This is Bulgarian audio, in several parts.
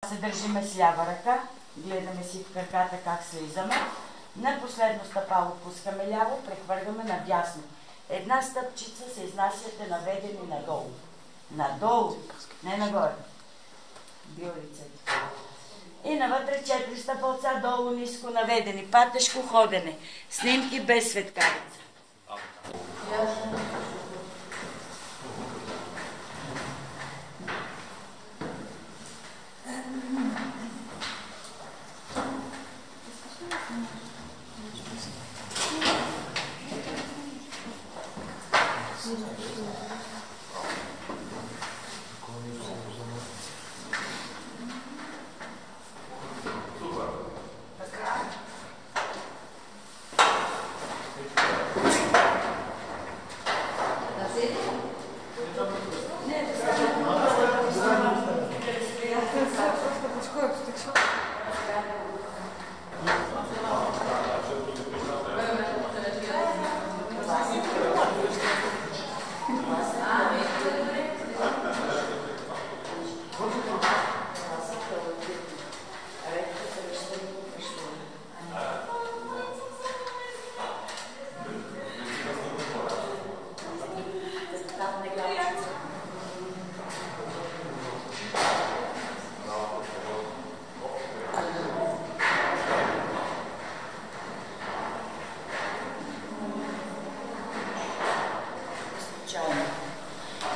Се държиме с лява ръка, гледаме си в краката как слизаме. На последно стъпало пускаме ляво, прехвърляме надясно. Една стъпчица се изнасяте наведени надолу. Надолу, не нагоре. Биолицата. И навътре 4 стъпалца, долу ниско наведени. Патешко ходене. Снимки без светкавица.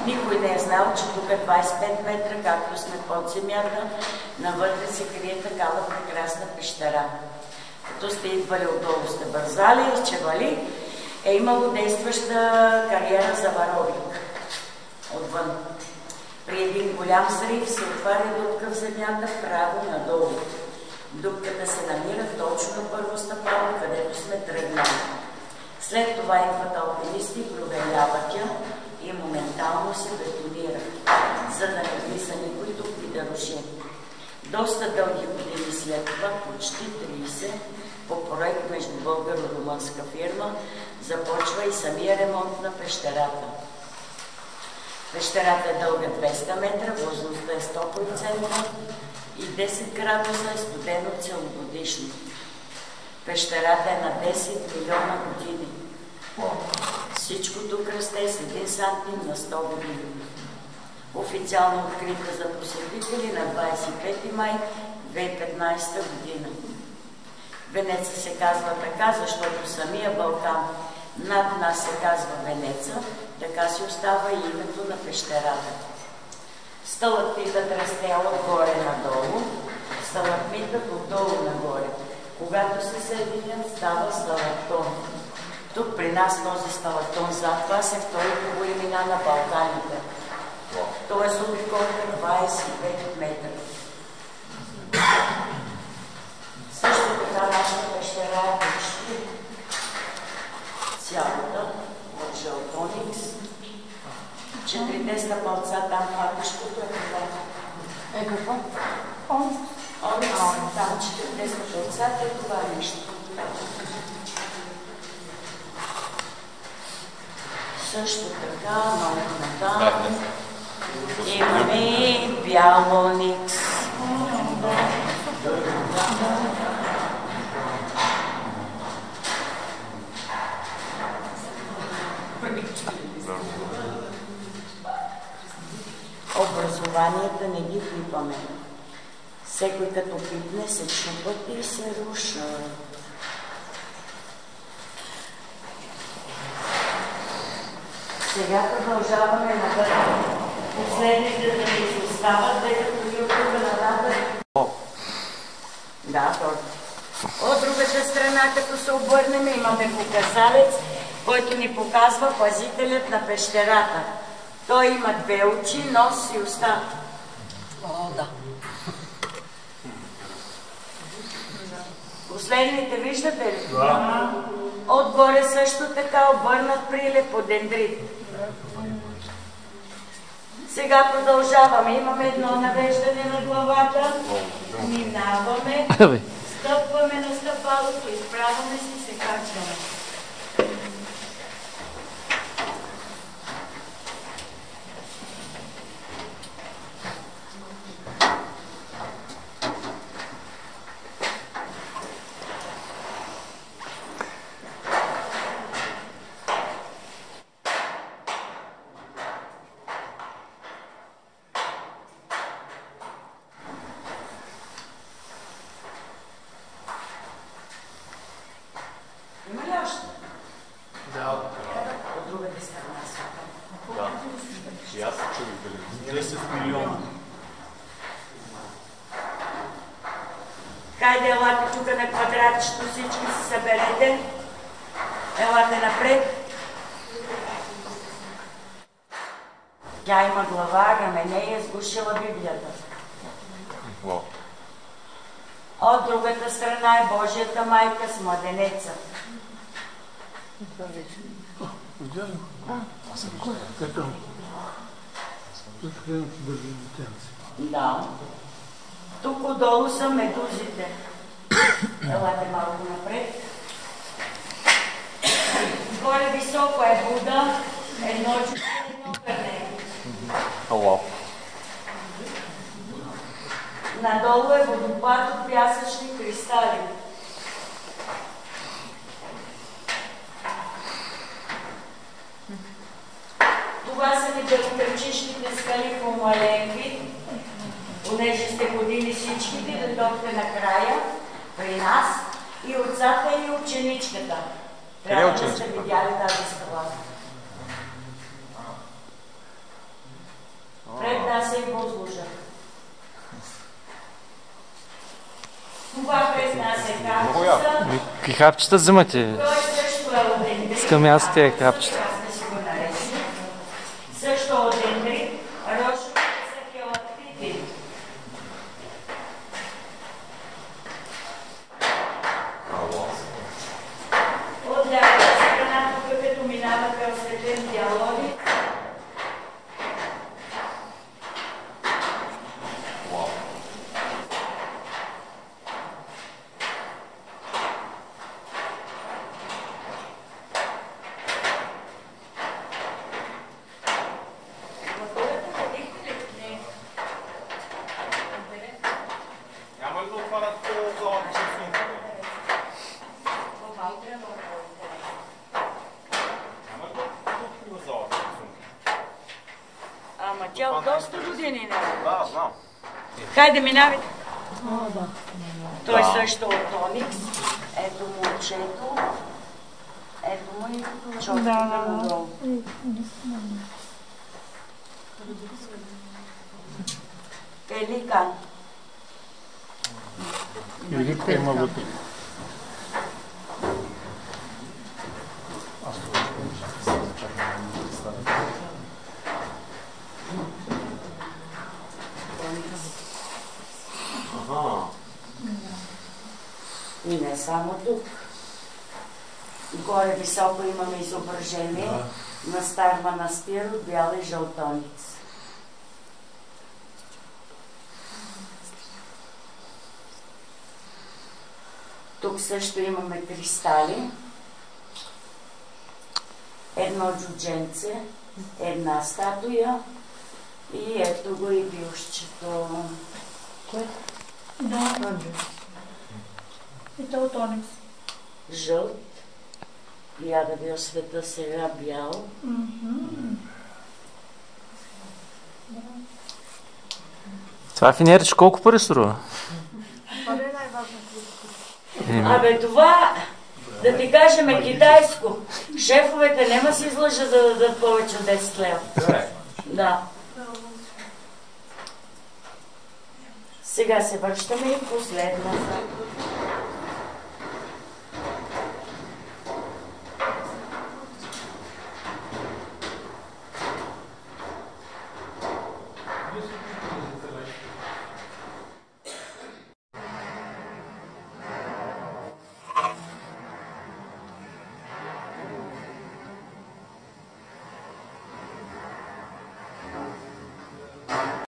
Никой не е знал, че тук е 25 метра, както сме под земята, навътре се крие такава прекрасна пещера. Като сте идвали отдолу, сте бързали, изчевали, е имало действаща кариера за варовик отвън. При един голям срив се отваря дупка в земята право надолу. Дупката се намира точно на първо стъпало, където сме тръгнали. След това идват алпинисти, проверяват я и моментално се бетонира, за да не влиза никой тук и да руши. Доста дълги години след това, почти 30, по проект между българо-румънска фирма, започва и самия ремонт на пещерата. Пещерата е дълга 200 метра, влажността е 100% и 10 градуса е студено целогодишно. Пещерата е на 10 милиона години. Всичко тук расте с 1 сантим на 100 години. Официално открита за посетители на 25 май 2015 година. Венеца се казва така, защото самия Балкан над нас се казва Венеца, така си остава и името на пещерата. Сталактитът расте отгоре надолу, сталагмитът отдолу нагоре. Когато се съединят, става сталактон. Тук при нас този сталактон зад вас е втори по големина на Балканите. Той е с обиколка 25 метра. Също така нашата пещера е почти цялата от Желтоникс. 4 стъпалца там патишкото е това. Е какво? Оникс, там 4 стъпалцата е това нещо. Също така, малко натам, имаме бял оникс. Образованията не ги пипаме. Всеки като пипне се чупат и се рушат. Сега продължаваме навътре. Последните да ни се остават, тъй като ви от друга нататък. Да, точно. От другата страна, като се обърнем, имаме показалец, който ни показва пазителят на пещерата. Той има 2 очи, нос и уста. О, да. Последните виждате ли? Да. Отгоре също така обърнат прилеп от дендрит. Сега продължаваме. Имаме едно навеждане на главата. Минаваме. Стъпваме на стъпалото, изправяме се и се качваме. Има ли още? Да. От другата страна са. Да. И аз се чудих дали 10 милиона. Хайде, елате тук на квадратчето, всички се съберете. Елате напред. Тя има глава, рамене и е сгушила Библията. От другата страна е Божията майка с младенеца. Да. Тук отдолу са медузите. Елате малко напред. Горе високо е Буда, едно чудо, едно кърне. Надолу е водопад от пясъчни кристали. Това са небелокръчишките скали по Маленви. Понеже сте ходили всичките, дойдохте накрая при нас и отцата и ученичката. Трябва да сте видяли тази скала. Пред нас е и Бозлужа. Това пред нас е капчета. Какви капчета взимате? Той също е от дендрит. Искам аз тези капчета. Също от дендрит. Рошовете са хелактити. От лявата страна, тук като минавате осветен диалоги, тя от доста години не е. Да, знам. Хайде, минавайте. Той също от Оникс. Ето му очето. Ето му и чотката надолу. Пеликан. Велика има вътре. И не само тук. Горе високо имаме изображение на стар манастир от бяли жълтоници. Тук също имаме кристали. Едно джудженце, една статуя и ето го и бюстчето. Кое? Да. И то от Оникс. Жълт. Я да ви освета сега бял. Това финерче колко пари струва? Това е най-важно. Абе това, да ти кажем е китайско. Шефовете нема си излъжа да дадат повече от 10 лева. Да. Сега се връщаме и последна.